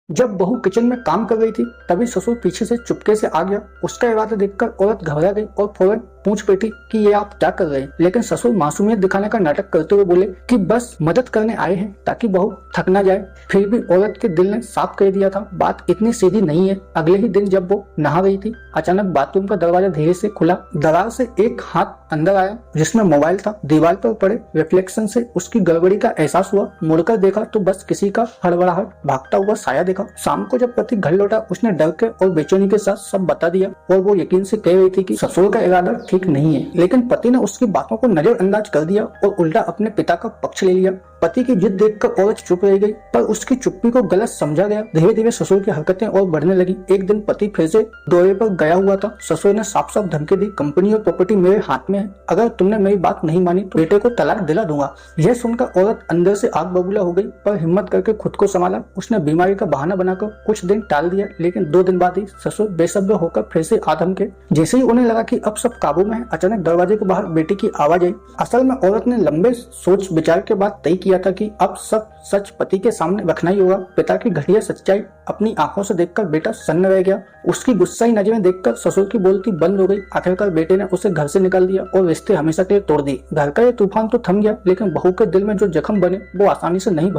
जब बहू किचन में काम कर रही थी तभी ससुर पीछे से चुपके से आ गया। उसका इरादा देखकर औरत घबरा गई और फौरन पूछ बैठी कि ये आप क्या कर रहे हैं। लेकिन ससुर मासूमियत दिखाने का नाटक करते हुए बोले कि बस मदद करने आए हैं ताकि बहू थक ना जाए। फिर भी औरत के दिल ने साफ कह दिया था बात इतनी सीधी नहीं है। अगले ही दिन जब वो नहा रही थी अचानक बाथरूम का दरवाजा धीरे से खुला। दरार से एक हाथ अंदर आया जिसमें मोबाइल था। दीवार पर पड़े रिफ्लेक्शन से उसकी गड़बड़ी का एहसास हुआ। मुड़कर देखा तो बस किसी का हड़बड़ाहट भागता हुआ साया देखा। शाम को जब पति घर लौटा उसने डर के और बेचैनी के साथ सब बता दिया और वो यकीन से कह रही थी कि ससुर का इरादा ठीक नहीं है। लेकिन पति ने उसकी बातों को नजरअंदाज कर दिया और उल्टा अपने पिता का पक्ष ले लिया। पति की जिद देखकर औरत चुप रह गई पर उसकी चुप्पी को गलत समझा गया। धीरे धीरे ससुर की हरकतें और बढ़ने लगी। एक दिन पति फिर से दौरे पर गया हुआ था। ससुर ने साफ साफ धमकी दी, कंपनी और प्रॉपर्टी मेरे हाथ में है, अगर तुमने मेरी बात नहीं मानी तो बेटे को तलाक दिला दूंगा। यह सुनकर औरत अंदर से आग बबूला हो गई पर हिम्मत करके खुद को संभाला। उसने बीमारी का बहाना बनाकर कुछ दिन टाल दिया। लेकिन 2 दिन बाद ही ससुर बेसब्र होकर फिर से आदम के। जैसे ही उन्हें लगा कि अब सब काबू में है अचानक दरवाजे के बाहर बेटी की आवाज आई। असल में औरत ने लंबे सोच विचार के बाद तय किया था कि अब सब सच पति के सामने रखना ही होगा। पिता की घटिया सच्चाई अपनी आंखों से देखकर बेटा सन्न रह गया। उसकी गुस्साई नजरें देखकर ससुर की बोलती बंद हो गई। आखिरकार बेटे ने उसे घर से निकाल दिया और रिश्ते हमेशा के लिए तोड़ दिए। घर का ये तूफान तो थम गया लेकिन बहू के दिल में जो जख्म बने वो आसानी से नहीं